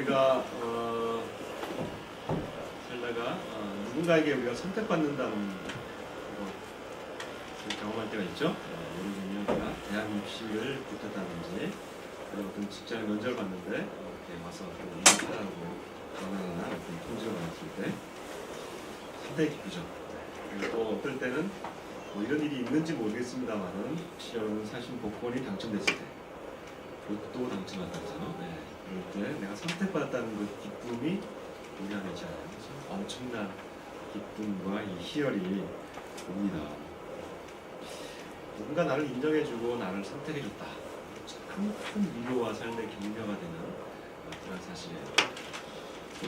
우리가 살다가 누군가에게 우리가 선택받는다는 경험할 때가 있죠. 예를 들면 우리가 대학 입시를 붙었다든지 어떤 직장에 면접을 봤는데 이렇게 와서 인사하고 전화나 어떤 통지를 받았을 때 상당히 기쁘죠. 그리고 또 어떨 때는 이런 일이 있는지 모르겠습니다만은 시험 사실 복권이 당첨됐을 때 로또 당첨한다잖아요. 네. 그럴 때 내가 선택받았다는 그 기쁨이 우리 안에 있잖아요. 엄청난 기쁨과 이 희열이 옵니다. 누군가 나를 인정해주고 나를 선택해줬다. 참 큰 위로와 삶의 격려가 되는 그런 사실이에요.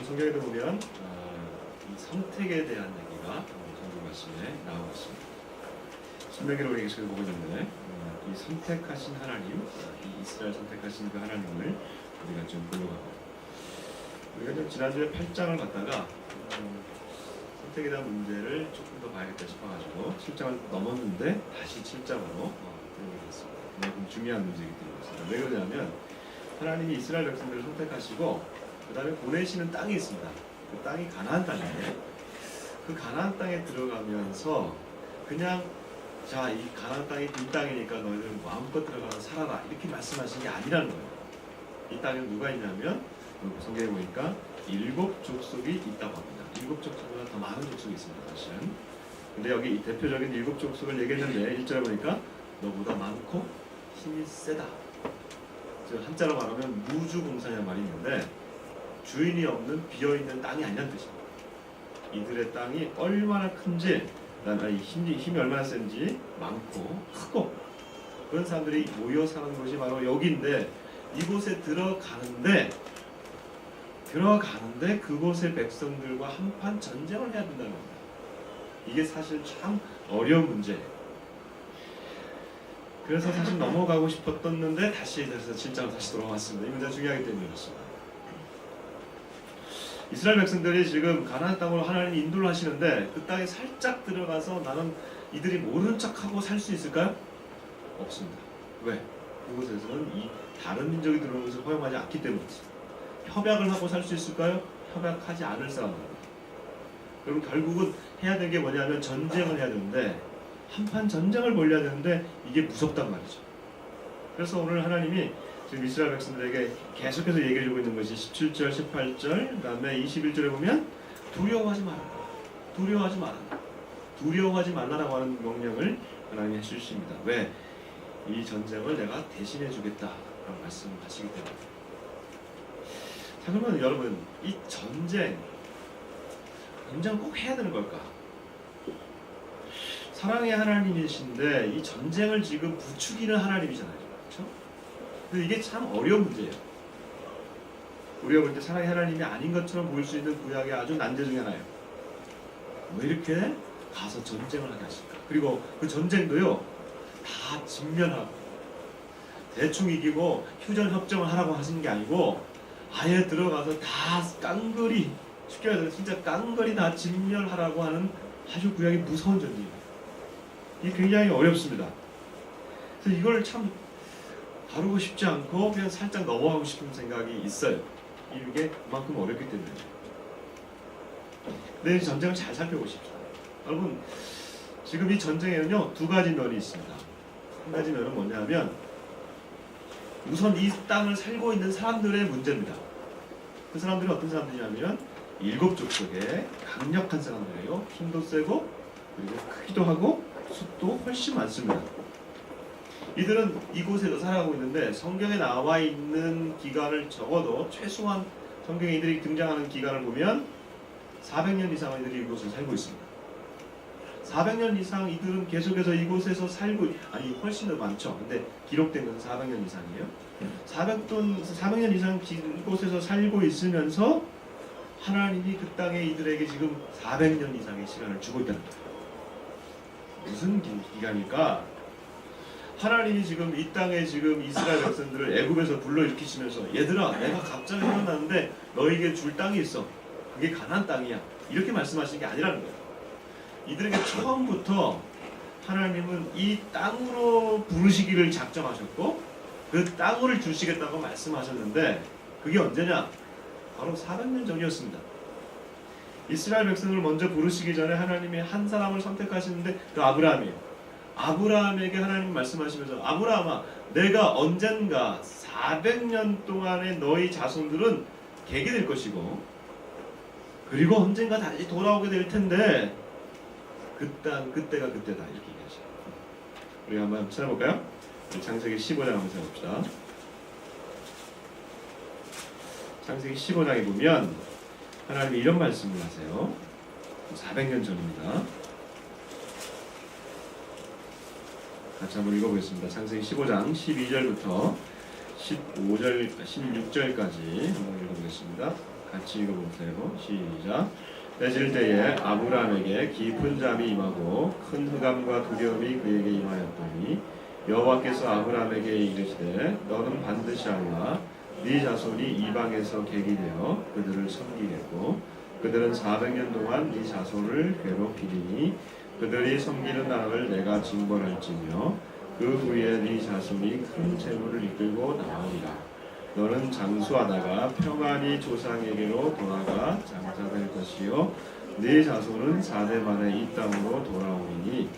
성경에도 보면 이 선택에 대한 얘기가 성경 말씀에 나오고 있습니다. 신명기를 우리에게 지금 보고 있는데 이 선택하신 하나님, 이 이스라엘 선택하신 그 하나님을 우리가 좀 공부하고 우리가 좀 지난주에 8장을 갖다가 선택에 대한 문제를 조금 더 봐야겠다 싶어가지고 7장을 넘었는데 다시 7장으로 들어오겠습니다. 그만큼 중요한 문제이기 때문에 왜 그러냐면 하나님이 이스라엘 백성들을 선택하시고 그 다음에 보내시는 땅이 있습니다. 그 땅이 가나안 땅인데 그 가나안 땅에 들어가면서 그냥 자, 이 가나안 땅이 빈 땅이니까 너희들 마음껏 들어가서 살아라 이렇게 말씀하신 게 아니라는 거예요. 이 땅에 누가 있냐면 성경에 보니까 7 족속이 있다고 합니다. 7 족속보다 더 많은 족속이 있습니다. 사실은. 근데 여기 이 대표적인 7 족속을 얘기했는데 1절에 보니까 너보다 많고 힘이 세다. 한자로 말하면 무주공산이라는 말이 있는데 주인이 없는 비어있는 땅이 아니라는 뜻입니다. 이들의 땅이 얼마나 큰지 힘이 얼마나 센지 많고 크고 그런 사람들이 모여 사는 곳이 바로 여기인데 이곳에 들어가는데 그곳의 백성들과 한판 전쟁을 해야 된다는 겁니다. 이게 사실 참 어려운 문제예요. 그래서 사실 넘어가고 싶었었는데 다시 7장으로 다시 돌아왔습니다. 이 문제가 중요하기 때문에 그렇습니다. 이스라엘 백성들이 지금 가나안 땅으로 하나님이 인도를 하시는데 그 땅에 살짝 들어가서 나는 이들이 모르는 척하고 살 수 있을까요? 없습니다. 왜? 그곳에서는 이 다른 민족이 들어오는 것을 허용하지 않기 때문입니다. 협약을 하고 살 수 있을까요? 협약하지 않을 사람입니다. 그리고 결국은 해야 되는 게 뭐냐면 전쟁을 해야 되는데 한판 전쟁을 벌여야 되는데 이게 무섭단 말이죠. 그래서 오늘 하나님이 지금 이스라엘 백성들에게 계속해서 얘기해주고 있는 것이 17절, 18절, 그 다음에 21절에 보면 두려워하지 말아라. 두려워하지 말아라. 두려워하지 말라라고 하는 명령을 하나님이 해주십니다. 왜? 이 전쟁을 내가 대신해 주겠다라고 말씀하시기 때문에. 자, 그러면 여러분 이 전쟁 꼭 해야 되는 걸까? 사랑의 하나님이신데 이 전쟁을 지금 부추기는 하나님이잖아요. 그렇죠? 근데 이게 참 어려운 문제예요. 우리가 볼 때 사랑의 하나님이 아닌 것처럼 보일 수 있는 구약의 아주 난제 중에 하나예요. 왜 이렇게 가서 전쟁을 하게 하실까? 그리고 그 전쟁도요 다 직면하고 대충 이기고 휴전 협정을 하라고 하시는 게 아니고 아예 들어가서 다 깡그리 쉽게 말해서 진짜 깡그리 다 직면하라고 하는 아주 구약이 무서운 전쟁이에요. 이게 굉장히 어렵습니다. 그래서 이걸 참 다루고 싶지 않고 그냥 살짝 넘어가고 싶은 생각이 있어요. 이게 그만큼 어렵기 때문에. 근데 이 전쟁을 잘 살펴보십시오. 여러분 지금 이 전쟁에는요 2가지 면이 있습니다. 한 가지 면은 뭐냐면 우선 이 땅을 살고 있는 사람들의 문제입니다. 그 사람들이 어떤 사람들이냐면 7 족속에 강력한 사람들이에요. 힘도 세고 그리고 크기도 하고 숫도 훨씬 많습니다. 이들은 이곳에서 살아가고 있는데 성경에 나와 있는 기간을 적어도 최소한 성경에 이들이 등장하는 기간을 보면 400년 이상 이들이 이곳에 살고 있습니다. 400년 이상 이들은 계속해서 이곳에서 살고 아니 훨씬 더 많죠. 근데 기록된 것은 400년 이상이에요. 400년 이상 이곳에서 살고 있으면서 하나님이 그 땅에 이들에게 지금 400년 이상의 시간을 주고 있다는 거예요. 무슨 기간일까? 하나님이 지금 이 땅에 지금 이스라엘 백성들을 애굽에서 불러일으키시면서 얘들아 내가 갑자기 일어났는데 너에게 줄 땅이 있어. 그게 가나안 땅이야. 이렇게 말씀하시는 게 아니라는 거예요. 이들에게 처음부터 하나님은 이 땅으로 부르시기를 작정하셨고 그 땅을 주시겠다고 말씀하셨는데 그게 언제냐? 바로 400년 전이었습니다. 이스라엘 백성을 먼저 부르시기 전에 하나님이 한 사람을 선택하시는데 그 아브라함이에요. 아브라함에게 하나님 말씀하시면서 아브라함아 내가 언젠가 400년 동안의 너희 자손들은 개게 될 것이고 그리고 언젠가 다시 돌아오게 될 텐데 그때가 그때다 이렇게 얘기하죠. 우리 한번 찾아볼까요? 창세기 15장 한번 찾아봅시다. 창세기 15장에 보면 하나님이 이런 말씀을 하세요. 400년 전입니다. 같이 한번 읽어보겠습니다. 창세기 15장 12절부터 16절까지 한번 읽어보겠습니다. 같이 읽어보세요. 시작. 때질 때에 아브라함에게 깊은 잠이 임하고 큰 흑암과 두려움이 그에게 임하였더니 여호와께서 아브라함에게 이르시되 너는 반드시 알라 네 자손이 이방에서 객이 되어 그들을 섬기겠고 그들은 400년 동안 네 자손을 괴롭히리니 그들이 섬기는 나라를 내가 징벌할지며 그 후에 네 자손이 큰 재물을 이끌고 나오리라. 너는 장수하다가 평안히 조상에게로 돌아가 장사될 것이요 네 자손은 4대 만에 이 땅으로 돌아오리니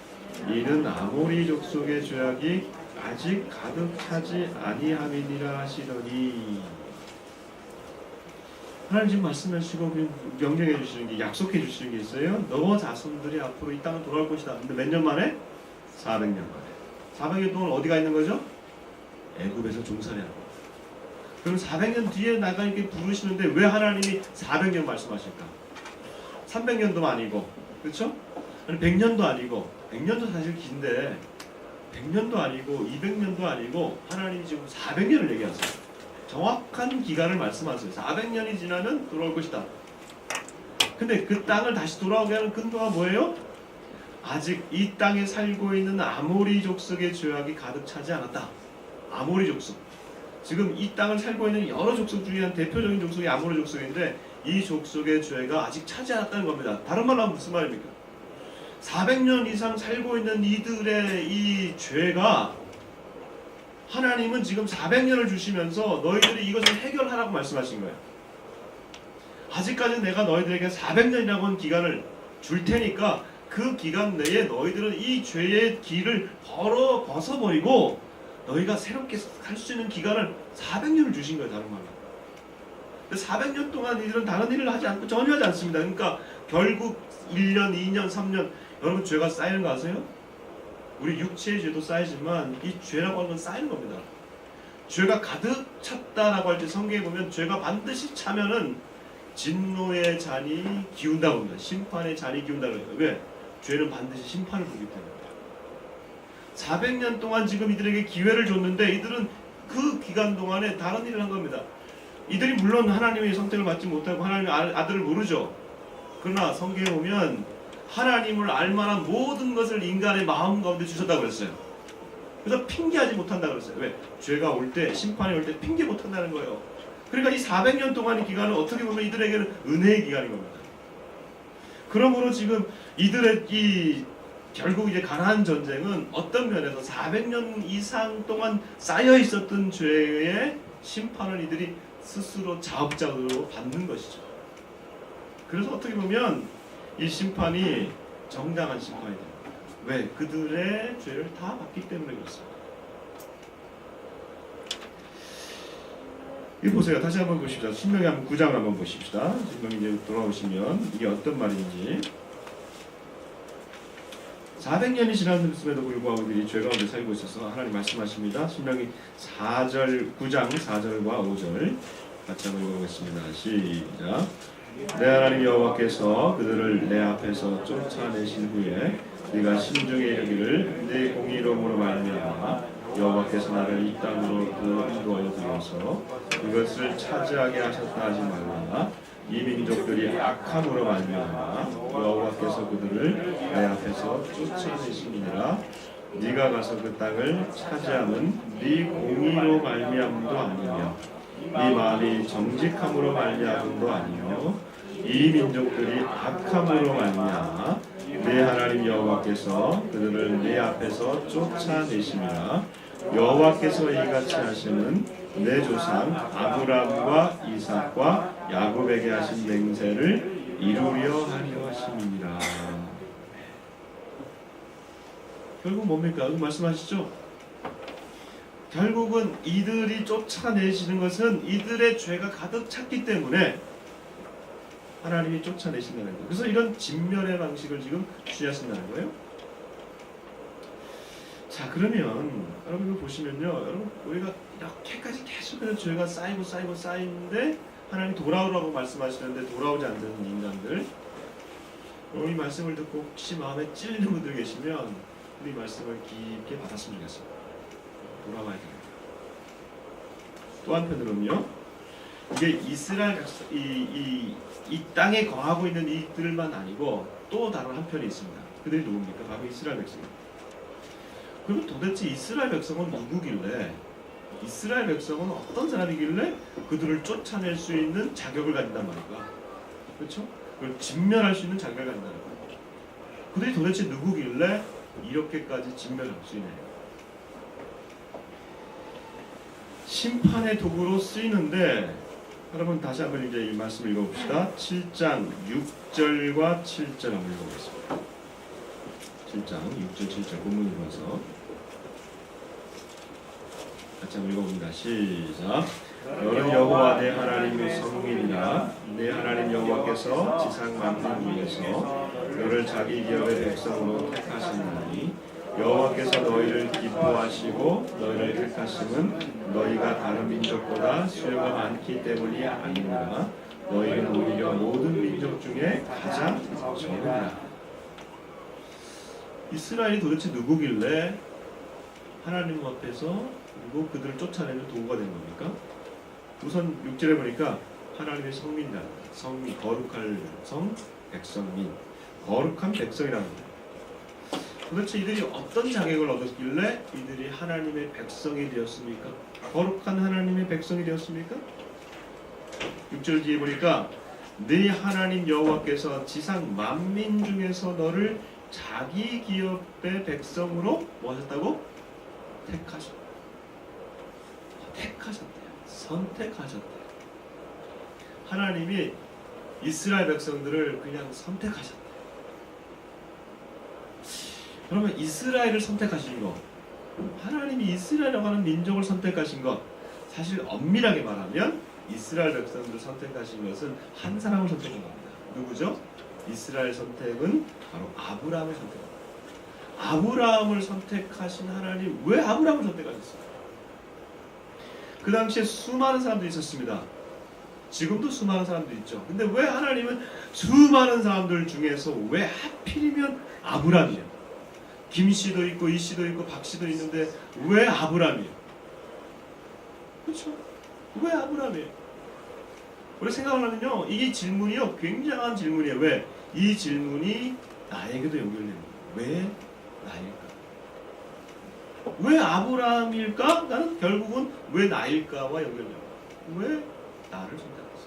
이는 아모리 족속의 죄악이 아직 가득 차지 아니함이니라 하시더니 하나님 지금 말씀하시고 명령해 주시는 게 약속해 주시는 게 있어요. 너 자손들이 앞으로 이 땅을 돌아올 것이다. 근데 몇 년 만에? 400년 만에. 400년 동안 어디가 있는 거죠? 애굽에서 종살이하고. 그럼 400년 뒤에 나가 이렇게 부르시는데 왜 하나님이 400년 말씀하실까? 300년도 아니고, 그렇죠? 아니 100년도 아니고, 100년도 사실 긴데 100년도 아니고 200년도 아니고 하나님이 지금 400년을 얘기하세요. 정확한 기간을 말씀하세요. 400년이 지나면 돌아올 것이다. 근데 그 땅을 다시 돌아오게 하는 근거가 뭐예요? 아직 이 땅에 살고 있는 아모리 족속의 죄악이 가득 차지 않았다. 아모리 족속. 지금 이 땅을 살고 있는 여러 족속 중에 한 대표적인 족속이 아모리 족속인데 이 족속의 죄가 아직 차지 않았다는 겁니다. 다른 말로 하면 무슨 말입니까? 400년 이상 살고 있는 이들의 이 죄가 하나님은 지금 400년을 주시면서 너희들이 이것을 해결하라고 말씀하신 거예요. 아직까지는 내가 너희들에게 400년이라고 하는 기간을 줄 테니까 그 기간 내에 너희들은 이 죄의 길을 벗어버리고 너희가 새롭게 살 수 있는 기간을 400년을 주신 거예요. 다른 말로. 400년 동안 이들은 다른 일을 하지 않고 전혀 하지 않습니다. 그러니까 결국 1년, 2년, 3년 여러분 죄가 쌓이는 거 아세요? 우리 육체의 죄도 쌓이지만 이 죄라고 하는 건 쌓이는 겁니다. 죄가 가득 찼다라고 할 때 성경에 보면 죄가 반드시 차면은 진노의 잔이 기운다고 합니다. 심판의 잔이 기운다고 합니다. 왜? 죄는 반드시 심판을 보기 때문입니다. 400년 동안 지금 이들에게 기회를 줬는데 이들은 그 기간 동안에 다른 일을 한 겁니다. 이들이 물론 하나님의 선택을 받지 못하고 하나님의 아들을 모르죠. 그러나 성경에 보면 하나님을 알만한 모든 것을 인간의 마음 가운데 주셨다고 그랬어요. 그래서 핑계하지 못한다고 그랬어요. 왜? 죄가 올 때, 심판이 올 때 핑계 못한다는 거예요. 그러니까 이 400년 동안의 기간은 어떻게 보면 이들에게는 은혜의 기간인 겁니다. 그러므로 지금 이들의 이 결국 이제 가나안 전쟁은 어떤 면에서 400년 이상 동안 쌓여 있었던 죄의 심판을 이들이 스스로 자업자득으로 받는 것이죠. 그래서 어떻게 보면 이 심판이 정당한 심판이 됩니다. 왜? 그들의 죄를 다 받기 때문에 그렇습니다. 이 보세요. 다시 한번 보십시다. 신명기 한번 9장을 한번 보십시다. 신명기 이제 돌아오시면 이게 어떤 말인지. 400년이 지났음에도 불구하고 이들이 죄 가운데 살고 있어서 하나님 말씀하십니다. 신명기 9장 4절과 5절 같이 한번 읽어보겠습니다. 시작. 내 하나님 여호와께서 그들을 내 앞에서 쫓아내신 후에 네가 심중에 이르기를 내 공의로움으로 말미암아 여호와께서 나를 이 땅으로 인도하여 들여서 이것을 차지하게 하셨다 하지 말라. 이 민족들이 악함으로 말미암아 여호와께서 그들을 내 앞에서 쫓아내시니라. 네가 가서 그 땅을 차지함은 네 공의로 말미암음도 아니며 네 마음이 정직함으로 말미암음도 아니며 이 민족들이 악함으로 말미암아 내 하나님 여호와께서 그들을 내 앞에서 쫓아내심이라. 여호와께서 이같이 하시는 내 조상 아브라함과 이삭과 야곱에게 하신 맹세를 이루려 하려 하심이니라. 결국 뭡니까? 말씀하시죠? 결국은 이들이 쫓아내시는 것은 이들의 죄가 가득 찼기 때문에 하나님이 쫓아내신다는 거예요. 그래서 이런 진멸의 방식을 지금 취하신다는 거예요. 자, 그러면 여러분 이거 보시면요, 여러분 우리가 이렇게까지 계속해서 죄가 쌓이는데 하나님 돌아오라고 말씀하시는데 돌아오지 않는 인간들, 이 말씀을 듣고 혹시 마음에 찔리는 분들 계시면 이 말씀을 깊게 받았으면 좋겠습니다. 돌아와야 됩니다. 또 한편으로는요, 이게 이스라엘 이 땅에 거하고 있는 이들만 아니고 또 다른 한편이 있습니다. 그들이 누굽니까? 바로 이스라엘 백성입니다. 그러면 도대체 이스라엘 백성은 누구길래, 이스라엘 백성은 어떤 사람이길래 그들을 쫓아낼 수 있는 자격을 가진단 말인가? 그렇죠? 그걸 진멸할 수 있는 자격을 가진다는 거예요. 그들이 도대체 누구길래 이렇게까지 진멸할 수 있느냐? 심판의 도구로 쓰이는데, 여러분 다시 한번 이제 이 말씀 읽어봅시다. 7장 6절과 7절 한번 읽어보겠습니다. 7장 6절 7절 본문을 보면서 같이 한번 읽어봅니다. 시작. 너는 여호와 내 하나님의 성민이라. 내 하나님 여호와께서 지상 만민 위에서 너를 자기 기업의 백성으로 택하시나니 여호와께서 너희를 기뻐하시고 너희를 택하심은 너희가 다른 민족보다 수요가 많기 때문이 아니라 너희는 오히려 모든 민족 중에 가장 적으리라. 이스라엘이 도대체 누구길래 하나님 앞에서 그리고 그들을 쫓아내는 도구가 된 겁니까? 우선 6절에 보니까 하나님의 성민이다. 성민, 거룩할 성, 백성민, 거룩한 백성이라는 거예요. 도대체 이들이 어떤 자격을 얻었길래 이들이 하나님의 백성이 되었습니까? 거룩한 하나님의 백성이 되었습니까? 6절 뒤에 보니까 네 하나님 여호와께서 지상 만민 중에서 너를 자기 기업의 백성으로 뭐 하셨다고? 택하셨대요. 선택하셨대요. 하나님이 이스라엘 백성들을 그냥 선택하셨대요. 그러면 이스라엘을 선택하신 것, 하나님이 이스라엘이라고 하는 민족을 선택하신 것, 사실 엄밀하게 말하면 이스라엘 백성들을 선택하신 것은 한 사람을 선택한 겁니다. 누구죠? 이스라엘 선택은 바로 아브라함을 선택합니다. 아브라함을 선택하신 하나님, 왜 아브라함을 선택하셨어요? 그 당시에 수많은 사람들이 있었습니다. 지금도 수많은 사람들이 있죠. 근데 왜 하나님은 수많은 사람들 중에서 왜 하필이면 아브라함이에요? 김씨도 있고 이씨도 있고 박씨도 있는데 왜 아브라함이에요? 그렇죠? 왜 아브라함이에요? 우리 생각을 하면요, 이 질문이요 굉장한 질문이에요. 왜? 이 질문이 나에게도 연결되는 거예요. 왜 나일까? 왜 아브라함일까? 나는 결국은 왜 나일까와 연결돼요. 왜 나를 선택했어?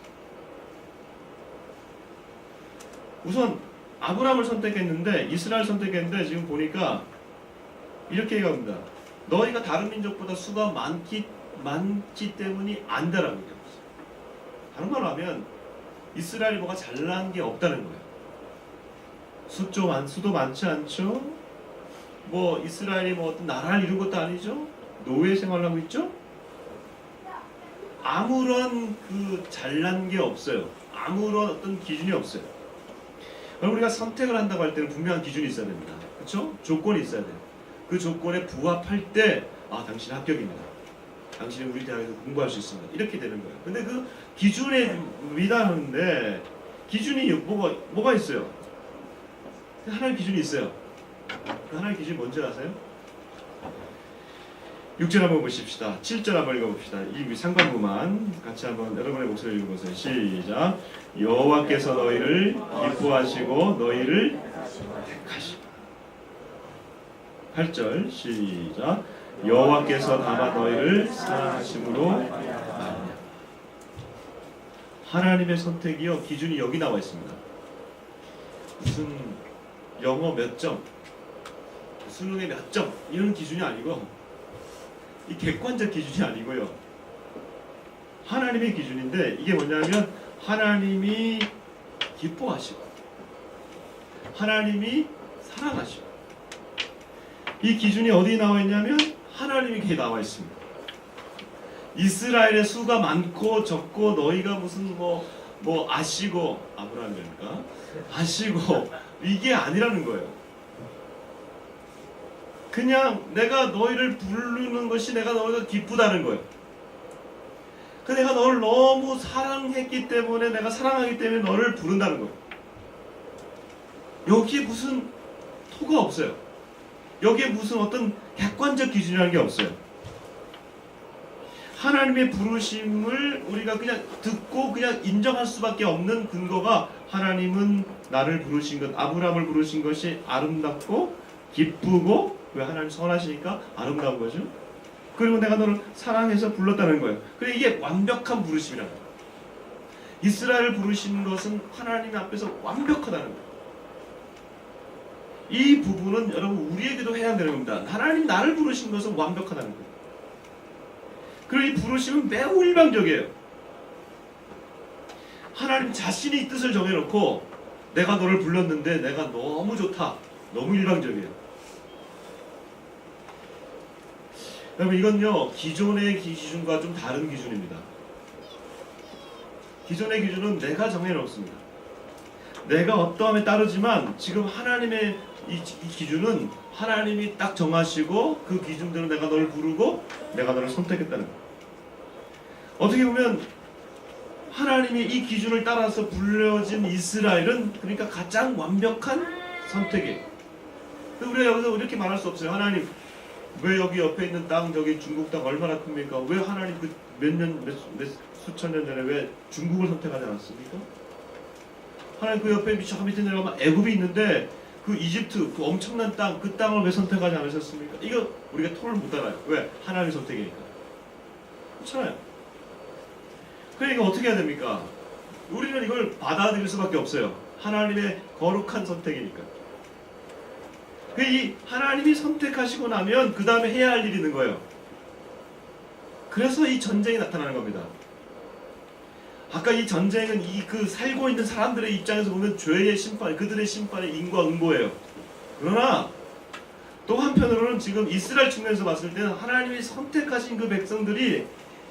우선 아브라함을 선택했는데, 이스라엘 선택했는데 지금 보니까 이렇게 얘기합니다. 너희가 다른 민족보다 수가 많기 때문이 안다라고 얘기합니다. 다른 말로 하면 이스라엘이 뭐가 잘난 게 없다는 거예요. 수도 많지 않죠. 뭐 이스라엘이 뭐 어떤 나라를 이룬 것도 아니죠. 노예 생활을 하고 있죠. 아무런 잘난 게 없어요. 아무런 어떤 기준이 없어요. 우리가 선택을 한다고 할 때는 분명한 기준이 있어야 됩니다. 그렇죠? 조건이 있어야 돼요. 그 조건에 부합할 때 당신은 합격입니다. 당신은 우리 대학에서 공부할 수 있습니다. 이렇게 되는 거예요. 근데 그 기준에 미달하는데 기준이 뭐가 있어요? 하나의 기준이 있어요. 그 하나의 기준이 뭔지 아세요? 6절 한번 보십시다. 7절 한번 읽어봅시다. 이 상반부만 같이 한번 여러분의 목소리를 읽어보세요. 시작. 여호와께서 너희를 기뻐하시고 너희를 택하시고. 8절 시작. 여호와께서 다만 너희를 사랑하심으로 말하냐. 하나님의 선택이요, 기준이 여기 나와 있습니다. 무슨 영어 몇 점, 수능에 몇 점 이런 기준이 아니고, 이 객관적 기준이 아니고요, 하나님의 기준인데, 이게 뭐냐면 하나님이 기뻐하시고 하나님이 사랑하시고 이 기준이 어디 나와 있냐면 하나님에게 나와 있습니다. 이스라엘의 수가 많고 적고 너희가 무슨 뭐 아시고 아브라함이니까 아시고 이게 아니라는 거예요. 그냥 내가 너희를 부르는 것이 내가 너희가 기쁘다는 거예요. 그 내가 너를 너무 사랑했기 때문에 내가 사랑하기 때문에 너를 부른다는 거예요. 여기에 무슨 토가 없어요. 여기에 무슨 어떤 객관적 기준이라는 게 없어요. 하나님의 부르심을 우리가 그냥 듣고 그냥 인정할 수밖에 없는 근거가 하나님은 나를 부르신 것, 아브라함을 부르신 것이 아름답고 기쁘고 왜 하나님 선하시니까 아름다운 거죠. 그리고 내가 너를 사랑해서 불렀다는 거예요. 그래 이게 완벽한 부르심이라는 거예요. 이스라엘을 부르신 것은 하나님 앞에서 완벽하다는 거예요. 이 부분은 여러분 우리에게도 해당되는 겁니다. 하나님 나를 부르신 것은 완벽하다는 거예요. 그리고 이 부르심은 매우 일방적이에요. 하나님 자신이 이 뜻을 정해놓고 내가 너를 불렀는데 내가 너무 좋다. 너무 일방적이에요. 여러분 이건요 기존의 기준과 좀 다른 기준입니다. 기존의 기준은 내가 정해놓습니다. 내가 어떠함에 따르지만 지금 하나님의 이 기준은 하나님이 딱 정하시고 그 기준대로 내가 너를 부르고 내가 너를 선택했다는 거예요. 어떻게 보면 하나님이 이 기준을 따라서 불려진 이스라엘은 그러니까 가장 완벽한 선택이에요. 우리가 여기서 이렇게 말할 수 없어요. 하나님 왜 여기 옆에 있는 땅 저기 중국 땅 얼마나 큽니까? 왜 하나님 그 몇 수천 년 전에 왜 중국을 선택하지 않았습니까? 하나님 그 옆에 저 밑에 내려가면 애굽이 있는데 그 이집트 그 엄청난 땅 그 땅을 왜 선택하지 않으셨습니까? 이거 우리가 토를 못 알아요. 왜? 하나님의 선택이니까. 그렇잖아요. 그러니까 어떻게 해야 됩니까? 우리는 이걸 받아들일 수밖에 없어요. 하나님의 거룩한 선택이니까. 이 하나님이 선택하시고 나면 그 다음에 해야 할 일이 있는 거예요. 그래서 이 전쟁이 나타나는 겁니다. 아까 이 전쟁은 그 살고 있는 사람들의 입장에서 보면 죄의 심판, 그들의 심판의 인과응보예요. 그러나 또 한편으로는 지금 이스라엘 측면에서 봤을 때는 하나님이 선택하신 그 백성들이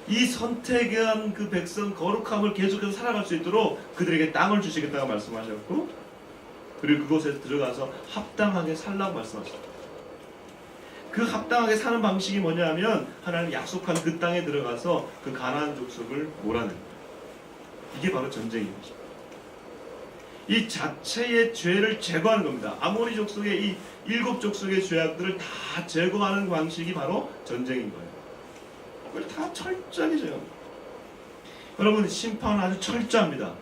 이 선택한 그 백성 거룩함을 계속해서 살아갈 수 있도록 그들에게 땅을 주시겠다고 말씀하셨고 그리고 그곳에 들어가서 합당하게 살라고 말씀하셨습니다. 그 합당하게 사는 방식이 뭐냐면 하나님 약속한 그 땅에 들어가서 그 가나안 족속을 몰아내는 거예요. 이게 바로 전쟁입니다. 이 자체의 죄를 제거하는 겁니다. 아모리 족속의 이 7족속의 죄악들을 다 제거하는 방식이 바로 전쟁인 거예요. 그걸 다 철저하게 제거합니다. 여러분 심판은 아주 철저합니다.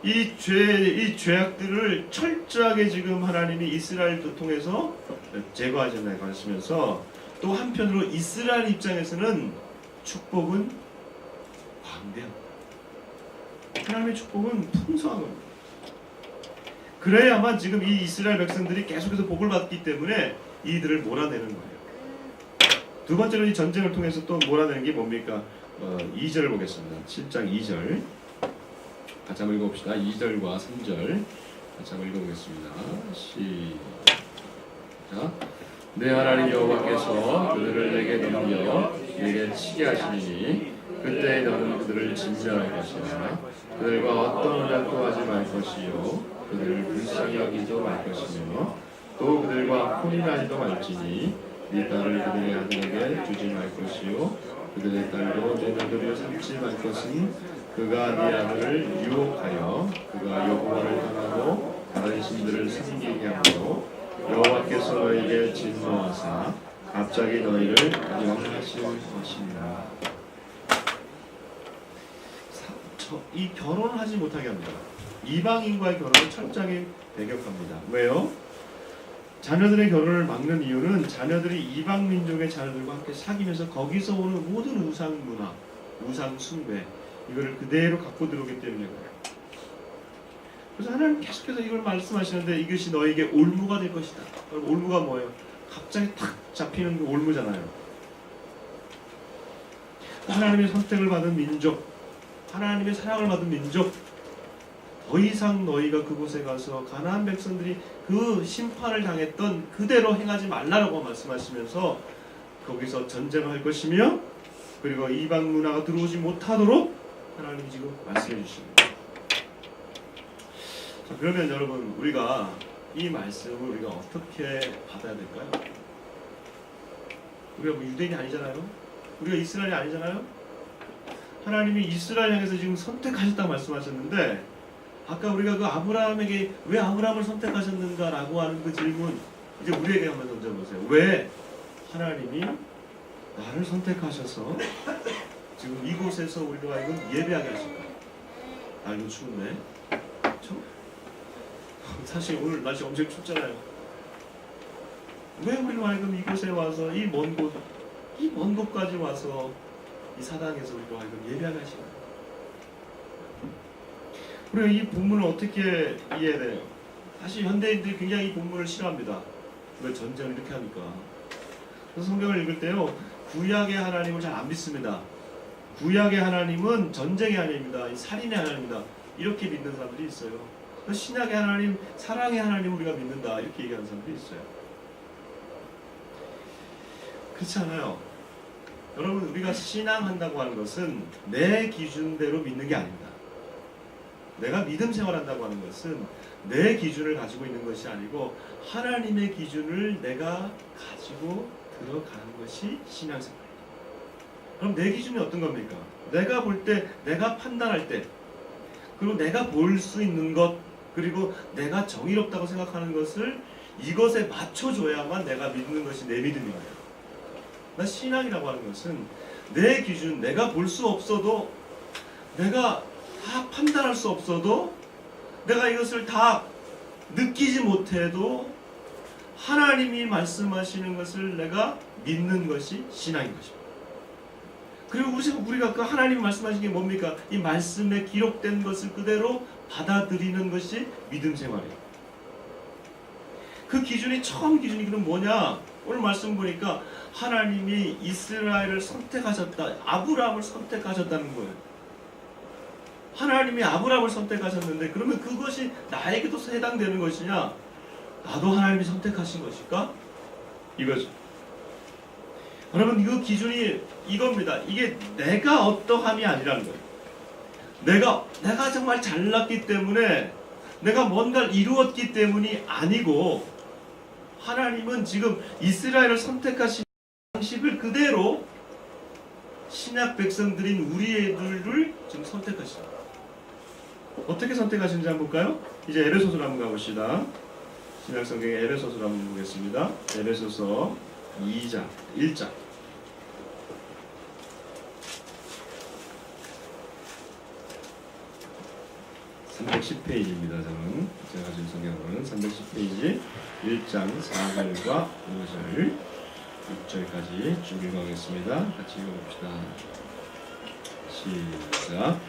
이 죄악들을 철저하게 지금 하나님이 이스라엘을 통해서 제거하셨다고 하시면서 또 한편으로 이스라엘 입장에서는 축복은 광대합니다. 하나님의 축복은 풍성한 겁니다. 그래야만 지금 이 이스라엘 백성들이 계속해서 복을 받기 때문에 이들을 몰아내는 거예요. 두 번째로 이 전쟁을 통해서 또 몰아내는 게 뭡니까? 2절을 보겠습니다. 7장 2절 같이 한번 읽어봅시다. 2절과 3절 같이 한번 읽어보겠습니다. 시작. 내 하나님 여호와께서 그들을 내게 넘겨 내게 치게 하시니 그때 너는 그들을 진멸할 것이라. 그들과 어떤 언약도 하지 말 것이요 그들을 불쌍히 여기도 말 것이며 또 그들과 혼인하지도 말지니 네 딸을 그들의 아들에게 주지 말 것이요 그들의 딸도 내 며느리로 삼지 말 것은 그가 네 아들을 유혹하여 그가 여호와를 향하고 다른 신들을 섬기게 하므로 여호와께서 너에게 진노하사 갑자기 너희를 영하실 것이니라. 이 결혼을 하지 못하게 합니다. 이방인과의 결혼을 철저하게 배격합니다. 왜요? 자녀들의 결혼을 막는 이유는 자녀들이 이방 민족의 자녀들과 함께 사귀면서 거기서 오는 모든 우상 문화, 우상 숭배 이거를 그대로 갖고 들어오기 때문이에요. 그래서 하나님 계속해서 이걸 말씀하시는데 이것이 너에게 올무가 될 것이다. 여러분 올무가 뭐예요? 갑자기 탁 잡히는 그 올무잖아요. 하나님의 선택을 받은 민족 하나님의 사랑을 받은 민족, 더 이상 너희가 그곳에 가서 가나안 백성들이 그 심판을 당했던 그대로 행하지 말라라고 말씀하시면서 거기서 전쟁을 할 것이며 그리고 이방 문화가 들어오지 못하도록 하나님이 지금 말씀해 주십니다. 자, 그러면 여러분 우리가 이 말씀을 우리가 어떻게 받아야 될까요? 우리가 뭐 유대인이 아니잖아요. 우리가 이스라엘이 아니잖아요. 하나님이 이스라엘 향해서 지금 선택하셨다고 말씀하셨는데 아까 우리가 그 아브라함에게 왜 아브라함을 선택하셨는가라고 하는 그 질문 이제 우리에게 한번 던져보세요. 왜 하나님이 나를 선택하셔서 지금 이곳에서 우리로 하여금 예배하게 하실까? 날도 추운데 그렇죠? 사실 오늘 날씨 엄청 춥잖아요. 왜 우리로 하여금 이곳에 와서 이 먼 곳까지 와서 이 사당에서 우리로 하여금 예배하게 하실까? 그리고 이 본문을 어떻게 이해해야 돼요? 사실 현대인들이 굉장히 이 본문을 싫어합니다. 왜 전쟁을 이렇게 하니까. 그래서 성경을 읽을 때요 구약의 하나님을 잘 안 믿습니다. 구약의 하나님은 전쟁의 하나님입니다. 살인의 하나님입니다. 이렇게 믿는 사람들이 있어요. 신약의 하나님, 사랑의 하나님 우리가 믿는다 이렇게 얘기하는 사람들이 있어요. 그렇지 않아요. 여러분 우리가 신앙한다고 하는 것은 내 기준대로 믿는 게 아닙니다. 내가 믿음 생활한다고 하는 것은 내 기준을 가지고 있는 것이 아니고 하나님의 기준을 내가 가지고 들어가는 것이 신앙생활입니다. 그럼 내 기준이 어떤 겁니까? 내가 볼 때, 내가 판단할 때, 그리고 내가 볼 수 있는 것, 그리고 내가 정의롭다고 생각하는 것을 이것에 맞춰줘야만 내가 믿는 것이 내 믿음이에요. 나 신앙이라고 하는 것은 내 기준, 내가 볼 수 없어도, 내가 다 판단할 수 없어도, 내가 이것을 다 느끼지 못해도 하나님이 말씀하시는 것을 내가 믿는 것이 신앙인 것입니다. 그리고 우리가 그 하나님이 말씀하신 게 뭡니까? 이 말씀에 기록된 것을 그대로 받아들이는 것이 믿음 생활이에요. 그 기준이 처음 기준이 그럼 뭐냐? 오늘 말씀 보니까 하나님이 이스라엘을 선택하셨다. 아브라함을 선택하셨다는 거예요. 하나님이 아브라함을 선택하셨는데 그러면 그것이 나에게도 해당되는 것이냐? 나도 하나님이 선택하신 것일까? 이거죠. 여러분 이거 기준이 이겁니다. 이게 내가 어떠함이 아니라는 거예요. 내가 정말 잘났기 때문에 내가 뭔가를 이루었기 때문이 아니고 하나님은 지금 이스라엘을 선택하신 방식을 그대로 신약 백성들인 우리들을 지금 선택하시다. 어떻게 선택하시는지 한번 볼까요? 이제 에베소서로 한번 가봅시다. 신약 성경의 에베소서로 한번 보겠습니다. 에베소서 2장 1장 310페이지입니다. 저는 제가 가진 성경은 310페이지 1장 4절과 5절 6절까지 쭉 읽어보겠습니다. 같이 읽어봅시다. 시작.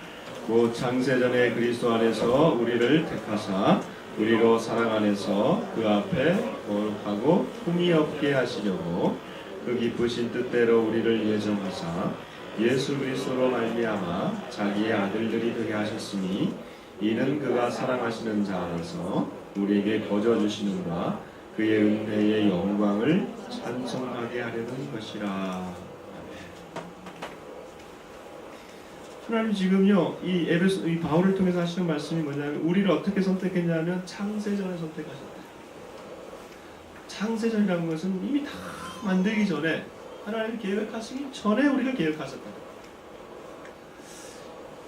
곧 창세전에 그리스도 안에서 우리를 택하사 우리로 사랑 안에서 그 앞에 거룩하고 흠이 없게 하시려고 그 기쁘신 뜻대로 우리를 예정하사 예수 그리스도로 말미암아 자기의 아들들이 되게 하셨으니 이는 그가 사랑하시는 자 안에서 우리에게 거저 주시는 바 그의 은혜의 영광을 찬송하게 하려는 것이라. 하나님 지금요 이 바울을 통해서 하시는 말씀이 뭐냐면 우리를 어떻게 선택했냐면 창세전에 선택하셨다. 창세전이라는 것은 이미 다 만들기 전에 하나님이 계획하시기 전에 우리를 계획하셨다.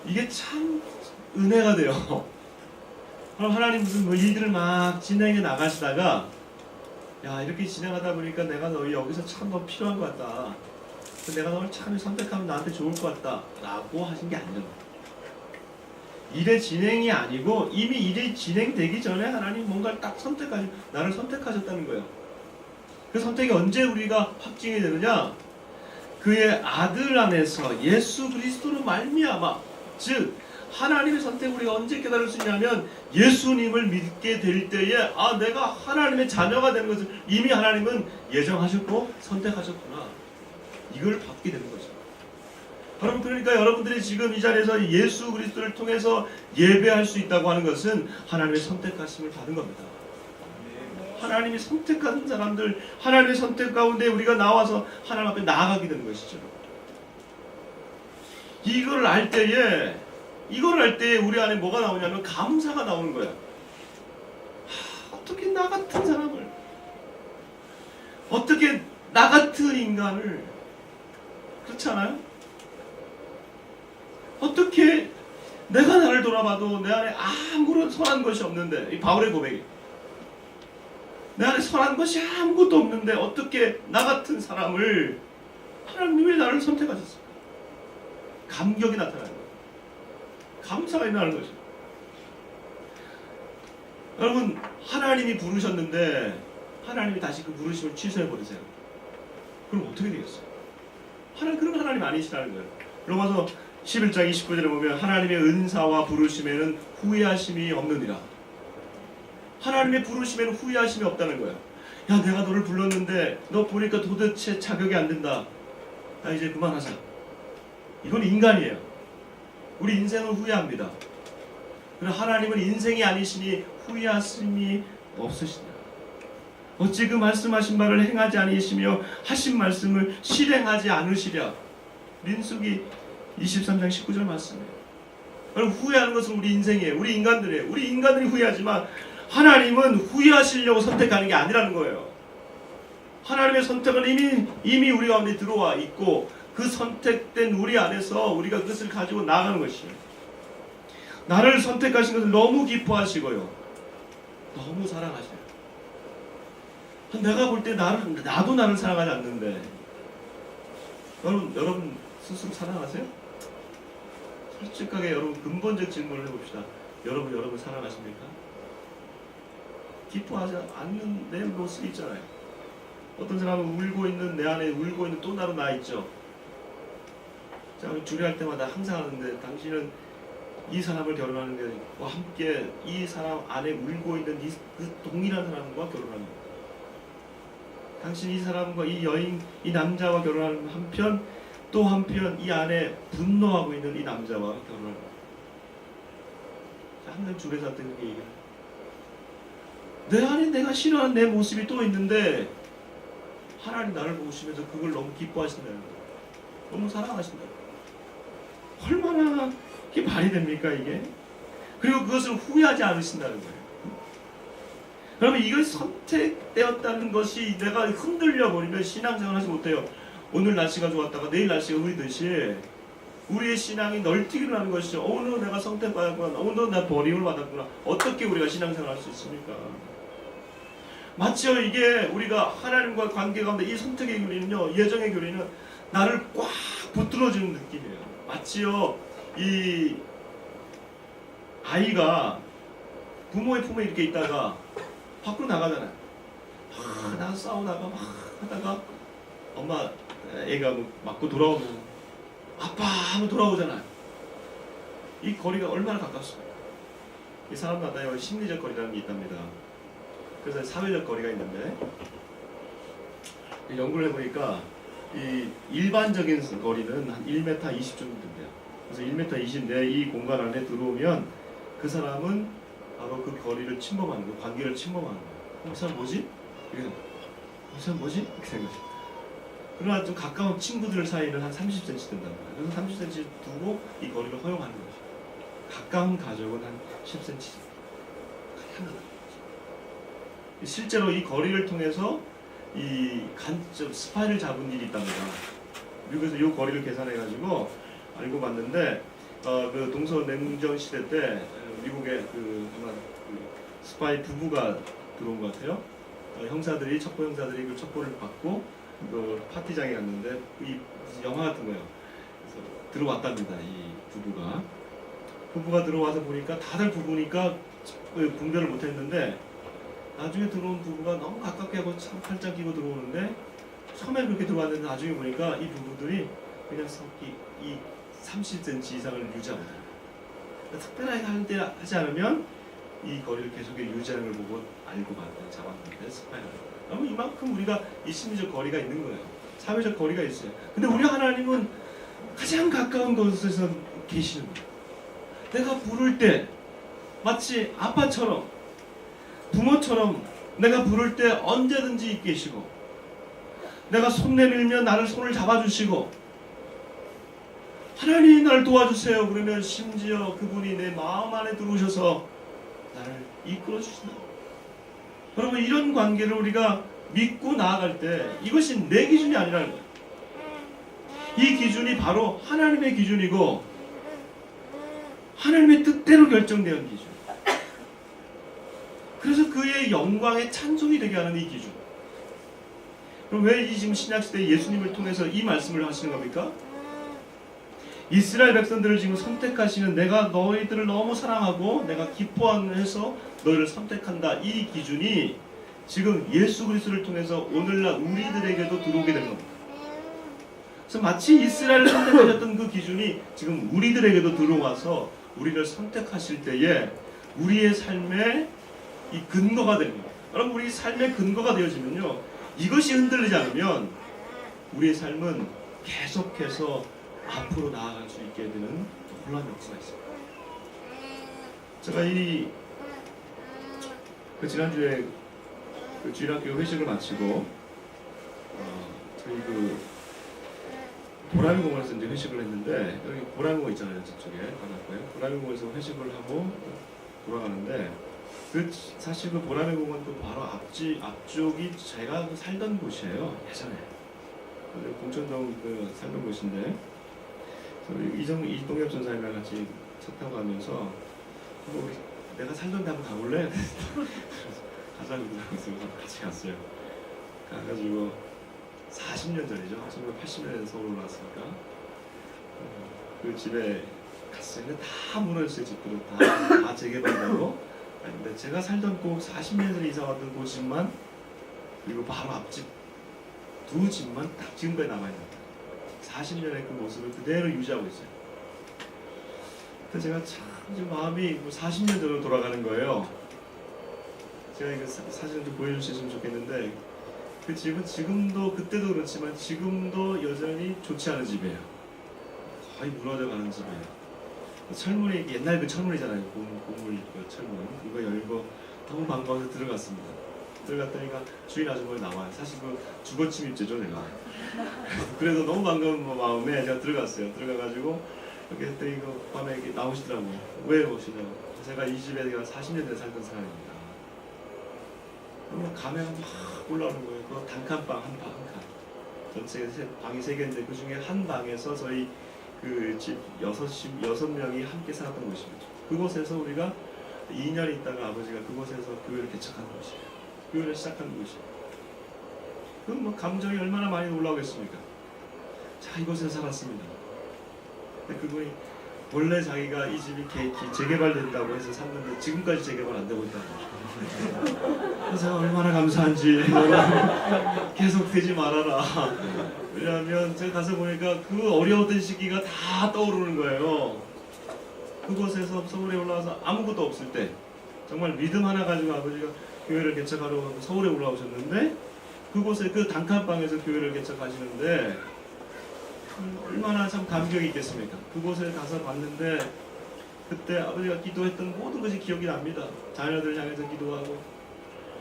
이게 참 은혜가 돼요. 그럼 하나님 무슨 뭐 일들을 막 진행해 나가시다가 야 이렇게 진행하다 보니까 내가 너희 여기서 참 너 필요한 것 같다. 내가 너를 참 선택하면 나한테 좋을 것 같다 라고 하신 게 아니라 일의 진행이 아니고 이미 일이 진행되기 전에 하나님 뭔가를 딱 나를 선택하셨다는 거예요. 그 선택이 언제 우리가 확증이 되느냐? 그의 아들 안에서 예수 그리스도로 말미암아, 즉 하나님의 선택을 우리가 언제 깨달을 수 있냐면 예수님을 믿게 될 때에 내가 하나님의 자녀가 되는 것을 이미 하나님은 예정하셨고 선택하셨구나. 이걸 받게 되는 거죠. 여러분, 그러니까 여러분들이 지금 이 자리에서 예수 그리스도를 통해서 예배할 수 있다고 하는 것은 하나님의 선택하심을 받은 겁니다. 하나님이 선택한 사람들, 하나님의 선택 가운데 우리가 나와서 하나님 앞에 나아가게 되는 것이죠. 이걸 알 때에 우리 안에 뭐가 나오냐면 감사가 나오는 거야. 어떻게 나 같은 사람을, 어떻게 나 같은 인간을, 그렇지 않아요? 어떻게 내가 나를 돌아봐도 내 안에 아무런 선한 것이 없는데, 이 바울의 고백이, 내 안에 선한 것이 아무것도 없는데 어떻게 나 같은 사람을 하나님이 나를 선택하셨어요. 감격이 나타나는 거예요. 감사가 나는 거죠. 여러분, 하나님이 부르셨는데 하나님이 다시 그 부르심을 취소해버리세요. 그럼 어떻게 되겠어요? 그런 하나님 아니시라는 거예요. 로마서 11장 29절에 보면 하나님의 은사와 부르심에는 후회하심이 없느니라. 하나님의 부르심에는 후회하심이 없다는 거예요. 야, 내가 너를 불렀는데 너 보니까 도대체 자격이 안 된다. 나 이제 그만하자. 이건 인간이에요. 우리 인생은 후회합니다. 그러나 하나님은 인생이 아니시니 후회하심이 없으시다. 어찌 그 말씀하신 바를 행하지 아니시며 하신 말씀을 실행하지 않으시랴. 민수기 23장 19절 말씀이에요. 여러분, 후회하는 것은 우리 인생이에요. 우리 인간들이에요. 우리 인간들이 후회하지만 하나님은 후회하시려고 선택하는 게 아니라는 거예요. 하나님의 선택은 이미 우리 가운데 들어와 있고 그 선택된 우리 안에서 우리가 그것을 가지고 나가는 것이에요. 나를 선택하신 것을 너무 기뻐하시고요. 너무 사랑하셔요. 내가 볼 때 나도 나를 사랑하지 않는데 여러분 스스로 사랑하세요? 솔직하게 여러분 근본적 질문을 해봅시다. 여러분 사랑하십니까? 기뻐하지 않는 내 모습이 있잖아요. 어떤 사람은 울고 있는 내 안에 울고 있는 또 다른 나 있죠. 제가 주례할 때마다 항상 하는데 당신은 이 사람을 결혼하는 게 함께 이 사람 안에 울고 있는 그 동일한 사람과 결혼하는 거예요. 당신 이 사람과 이 여인 이 남자와 결혼하는 한편 또 한편 이 안에 분노하고 있는 이 남자와 결혼하는 거예요. 항상 주례사 때 그렇게 얘기해요. 내 안에 내가 싫어하는 내 모습이 또 있는데 하나님 나를 보시면서 그걸 너무 기뻐하신다는 거예요. 너무 사랑하신다. 얼마나 이게 말이 됩니까 이게? 그리고 그것을 후회하지 않으신다는 거예요. 그러면 이걸 선택되었다는 것이 내가 흔들려 버리면 신앙생활 하지 못해요. 오늘 날씨가 좋았다가 내일 날씨가 흐리듯이 우리의 신앙이 널뛰기를 하는 것이죠. 오늘 내가 선택받았구나. 오늘 내가 버림을 받았구나. 어떻게 우리가 신앙생활 할 수 있습니까? 마치요, 이게 우리가 하나님과 관계 가운데 이 선택의 교리는요, 예정의 교리는 나를 꽉 붙들어주는 느낌이에요. 마치요, 이 아이가 부모의 품에 이렇게 있다가 밖으로 나가잖아요. 나가 싸우다가 막 하다가 엄마 애가 맞고 돌아오고 아빠 하면 돌아오잖아요. 이 거리가 얼마나 가깝습니까? 이 사람마다 심리적 거리라는 게 있답니다. 그래서 사회적 거리가 있는데 연구를 해보니까 이 일반적인 거리는 한 1m 20 정도 된대요. 그래서 1m 20 내 이 공간 안에 들어오면 그 사람은 바로 그 거리를 침범하는 거예요. 관계를 침범하는 거예요. 이 사람 뭐지? 이 사람 뭐지? 이렇게 생각해요. 그러나 좀 가까운 친구들 사이는 한 30cm 된다는 거예요. 그래서 30cm 두고 이 거리를 허용하는 거죠. 가까운 가족은 한 10cm. 실제로 이 거리를 통해서 이 간접 스파이를 잡은 일이 있답니다. 미국에서 이 거리를 계산해가지고 알고 봤는데 그 동서냉전 시대 때 미국에 아마 스파이 부부가 들어온 것 같아요. 첩보 형사들이 그 첩보를 받고 그 파티장에 갔는데 이 영화 같은 거예요. 그래서 들어왔답니다. 이 부부가 들어와서 보니까 다들 부부니까 분별을 못했는데 나중에 들어온 부부가 너무 가깝게 하고 참 팔짱 끼고 들어오는데 처음에 그렇게 들어왔는데 나중에 보니까 이 부부들이 그냥 이 30cm 이상을 유지하고 특별하게 하지 않으면 이 거리를 계속 유지하는 걸 보고 알고 잡았는데 스파이를. 그러면 이만큼 우리가 이 심리적 거리가 있는 거예요. 사회적 거리가 있어요. 근데 우리 하나님은 가장 가까운 곳에서 계시는 거예요. 내가 부를 때 마치 아빠처럼 부모처럼 내가 부를 때 언제든지 계시고, 내가 손 내밀면 나를 손을 잡아주시고, 하나님 나를 도와주세요 그러면 심지어 그분이 내 마음 안에 들어오셔서 나를 이끌어 주신다. 여러분, 이런 관계를 우리가 믿고 나아갈 때 이것이 내 기준이 아니라는 거예요. 이 기준이 바로 하나님의 기준이고 하나님의 뜻대로 결정되는 기준. 그래서 그의 영광의 찬송이 되게 하는 이 기준. 그럼 왜 이 지금 신약시대 예수님을 통해서 이 말씀을 하시는 겁니까? 이스라엘 백성들을 지금 선택하시는, 내가 너희들을 너무 사랑하고 내가 기뻐해서 너희를 선택한다, 이 기준이 지금 예수 그리스도를 통해서 오늘날 우리들에게도 들어오게 된 겁니다. 그래서 마치 이스라엘을 선택하셨던 그 기준이 지금 우리들에게도 들어와서 우리를 선택하실 때에 우리의 삶의 이 근거가 되는 거예요. 여러분, 우리 삶의 근거가 되어지면요, 이것이 흔들리지 않으면 우리의 삶은 계속해서 앞으로 나아갈 수 있게 되는 놀라운 역사가 있습니다. 제가 지난주에 주일학교 회식을 마치고 저희 보라미공원에서 이제 회식을 했는데, 여기 보라미공원 있잖아요, 저쪽에 바닷가에. 보라미공원에서 회식을 하고 돌아가는데, 사실 그 보라미공원 바로 앞쪽이 제가 살던 곳이에요, 예전에. 공천동 살던 곳인데, 이동엽 전사님이랑 같이 차 타고 가면서 내가 살던 데 한번 가볼래? 가자고 그러면서 같이 갔어요. 가가지고 40년 전이죠. 1980년에 서울 올라왔으니까 그 집에 갔어요. 근데 다 무너졌어요. 집들은 다 재개발되고. 근데 제가 살던 곳, 40년 전에 이사 왔던 그 집만, 그리고 바로 앞집 두 집만 딱 지금까지 남아있는 거예요. 40년의 그 모습을 그대로 유지하고 있어요. 그래서 제가 참 지금 마음이 40년 전으로 돌아가는 거예요. 제가 이거 사진을 좀 보여주셨으면 좋겠는데, 그 집은 지금도, 그때도 그렇지만 지금도 여전히 좋지 않은 집이에요. 거의 무너져 가는 집이에요. 철문이, 옛날 그 철문이잖아요. 고물 철문. 이거 열고 너무 반가워서 들어갔습니다. 들어갔더니가 주인 아주머니 나와요. 사실 그 주거 침입죄죠, 내가. 그래도 너무 반가운 마음에 제가 들어갔어요. 들어가가지고 이렇게 했더니 밤에 이렇게 나오시더라고요. 왜 오시냐고. 제가 이 집에 제가 40년 전에 살던 사람입니다. 그러면 감회가 막 올라오는 거예요. 그 단칸방 한 칸. 전체 방이 3개인데 그 중에 한 방에서 저희 그 집 6명이 함께 살았던 곳입니다. 그곳에서 우리가 2년 있다가 아버지가 그곳에서 교회를 개척한 곳이에요. 교회를 시작한 곳이에요. 그럼 감정이 얼마나 많이 올라오겠습니까? 자, 이곳에서 살았습니다. 근데 그분이 원래 자기가 이 집이 재개발된다고 해서 샀는데 지금까지 재개발 안 되고 있다고. 그래서 얼마나 감사한지. 계속 되지 말아라. 왜냐하면 제가 가서 보니까 그 어려웠던 시기가 다 떠오르는 거예요. 그곳에서 서울에 올라와서 아무것도 없을 때 정말 믿음 하나 가지고 아버지가 교회를 개척하러 서울에 올라오셨는데, 그곳에 그 단칸방에서 교회를 개척하시는데 얼마나 참 감격이 있겠습니까? 그곳에 가서 봤는데 그때 아버지가 기도했던 모든 것이 기억이 납니다. 자녀들 향해서 기도하고,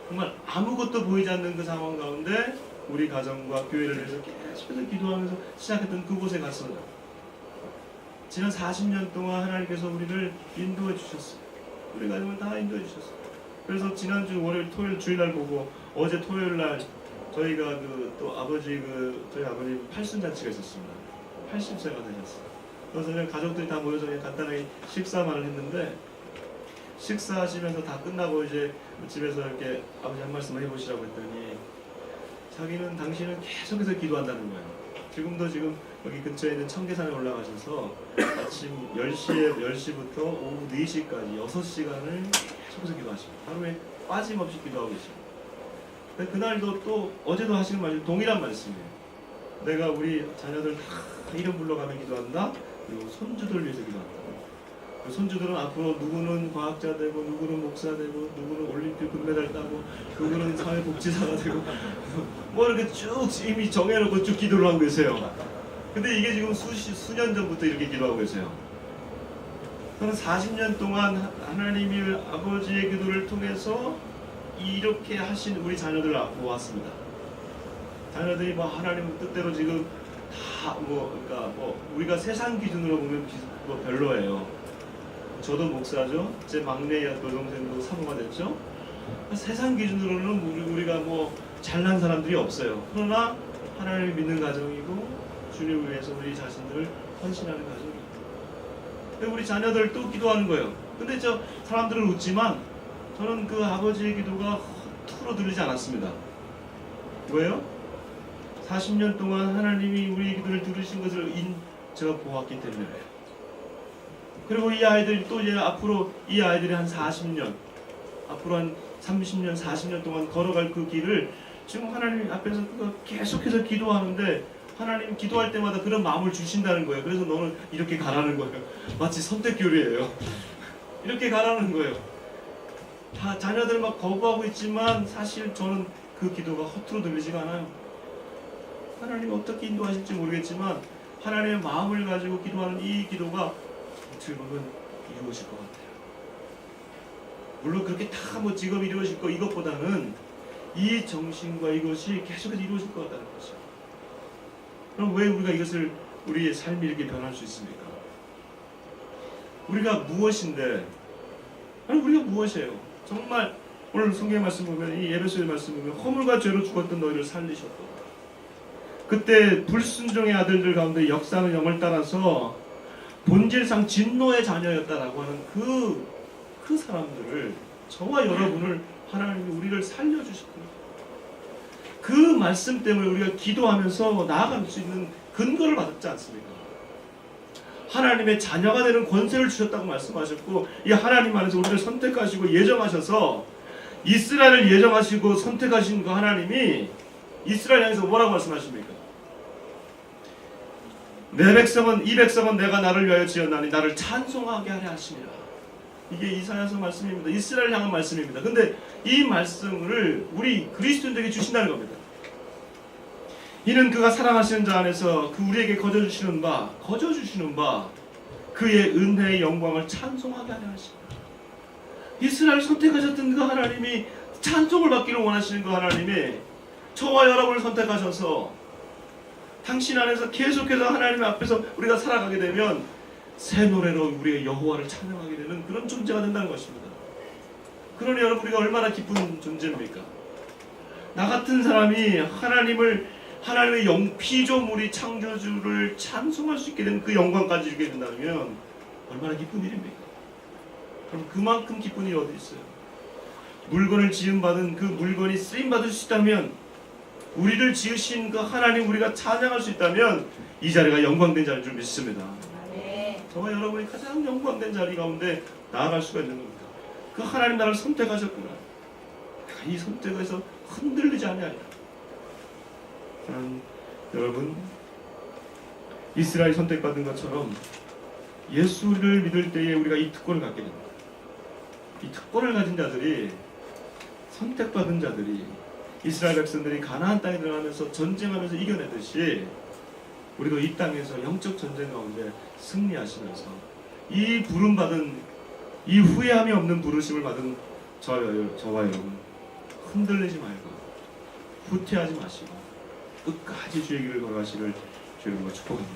정말 아무것도 보이지 않는 그 상황 가운데 우리 가정과 교회를 위해서 계속해서 기도하면서 시작했던 그곳에 갔어요. 지난 40년 동안 하나님께서 우리를 인도해 주셨어요. 우리 가정을 다 인도해 주셨어요. 그래서 지난주 월요일, 토요일, 주일날 보고 어제 토요일날 저희가 저희 아버지 팔순잔치가 있었습니다. 80세가 되셨어요. 그래서 그냥 가족들이 다 모여서 그냥 간단하게 식사만을 했는데, 식사하시면서 다 끝나고 이제 집에서 이렇게 아버지 한 말씀 해보시라고 했더니, 당신은 계속해서 기도한다는 거예요. 지금 여기 근처에 있는 청계산에 올라가셔서 아침 10시부터 오후 4시까지 6시간을 계속해서 기도하십니다. 하루에 빠짐없이 기도하고 계십니다. 그날도 또 어제도 하시는 말씀 동일한 말씀이에요. 내가 우리 자녀들 다 이름 불러가며 기도한다. 그리고 손주들 위해서 기도한다. 손주들은 앞으로 누구는 과학자 되고, 누구는 목사 되고, 누구는 올림픽 금메달 따고, 누구는 사회복지사가 되고, 뭐 이렇게 쭉 이미 정해놓고 쭉 기도를 하고 계세요. 근데 이게 지금 수년 전부터 이렇게 기도하고 계세요. 저는 40년 동안 하나님이 아버지의 기도를 통해서 이렇게 하신 우리 자녀들을 보았습니다. 자녀들이 뭐 하나님 뜻대로 지금 다 그러니까 우리가 세상 기준으로 보면 별로예요. 저도 목사죠. 제 막내 여동생도 사모가 됐죠. 세상 기준으로는 우리가 뭐 잘난 사람들이 없어요. 그러나 하나님을 믿는 가정이고 주님을 위해서 우리 자신들을 헌신하는 가정이에요. 근데 우리 자녀들 또 기도하는 거예요. 근데 저 사람들은 웃지만 저는 그 아버지의 기도가 허투루 들리지 않았습니다. 왜요? 40년 동안 하나님이 우리 기도를 들으신 것을 제가 보았기 때문에요. 그리고 이 아이들이 또 이제 앞으로 이 아이들이 한 40년, 앞으로 한 30년, 40년 동안 걸어갈 그 길을 지금 하나님 앞에서 계속해서 기도하는데 하나님 기도할 때마다 그런 마음을 주신다는 거예요. 그래서 너는 이렇게 가라는 거예요. 마치 선택교리예요. 이렇게 가라는 거예요. 다 자녀들 막 거부하고 있지만 사실 저는 그 기도가 허투루 들리지가 않아요. 하나님 어떻게 인도하실지 모르겠지만 하나님의 마음을 가지고 기도하는 이 기도가 어떻게 보면 이루어질 것 같아요. 물론 그렇게 다 뭐 직업이 이루어질 거 이것보다는 이 정신과 이것이 계속해서 이루어질 것 같다는 거죠. 그럼 왜 우리가 이것을 우리의 삶이 이렇게 변할 수 있습니까? 우리가 무엇인데? 아니 우리가 무엇이에요? 정말 오늘 성경 말씀 보면 이 에베소의 말씀 보면 허물과 죄로 죽었던 너희를 살리셨고 그때 불순종의 아들들 가운데 역사하는 영을 따라서 본질상 진노의 자녀였다라고 하는 그 사람들을 저와 여러분을 하나님이 우리를 살려주셨거든요. 그 말씀 때문에 우리가 기도하면서 나아갈 수 있는 근거를 받았지 않습니까? 하나님의 자녀가 되는 권세를 주셨다고 말씀하셨고 이 하나님 안에서 우리를 선택하시고 예정하셔서 이스라엘을 예정하시고 선택하신 그 하나님이 이스라엘 향해서 뭐라고 말씀하십니까? 내 백성은 이 백성은 내가 나를 위하여 지었나니 나를 찬송하게 하려 하시니라. 이게 이사야서 말씀입니다. 이스라엘 향한 말씀입니다. 근데 이 말씀을 우리 그리스도인들에게 주신다는 겁니다. 이는 그가 사랑하시는 자 안에서 그 우리에게 거저주시는 바 그의 은혜의 영광을 찬송하게 하려 하십니다. 이스라엘 선택하셨던 그 하나님이 찬송을 받기를 원하시는 그 하나님이 저와 여러분을 선택하셔서 당신 안에서 계속해서 하나님 앞에서 우리가 살아가게 되면 새 노래로 우리의 여호와를 찬양하게 되는 그런 존재가 된다는 것입니다. 그러니 여러분 우리가 얼마나 기쁜 존재입니까? 나 같은 사람이 하나님의 피조물이 창조주를 찬송할 수 있게 되는 그 영광까지 주게 된다면 얼마나 기쁜 일입니까? 그럼 그만큼 기쁜 일이 어디 있어요? 물건을 지음받은 그 물건이 쓰임받을 수 있다면 우리를 지으신 그 하나님 우리가 찬양할 수 있다면 이 자리가 영광된 자리인 줄 믿습니다. 저와 여러분이 가장 영광된 자리 가운데 나아갈 수가 있는 겁니다. 그 하나님 나를 선택하셨구나. 이 선택에서 흔들리지 아니하리라. 여러분 이스라엘 선택받은 것처럼 예수를 믿을 때에 우리가 이 특권을 갖게 됩니다. 이 특권을 가진 자들이 선택받은 자들이 이스라엘 백성들이 가나안 땅에 들어가면서 전쟁하면서 이겨내듯이 우리도 이 땅에서 영적 전쟁 가운데 승리하시면서 이 부름받은 이 후회함이 없는 부르심을 받은 저와 여러분 흔들리지 말고 후퇴하지 마시고 끝까지 주의 길을 걸어가시를 주의 이름으로 축복합니다.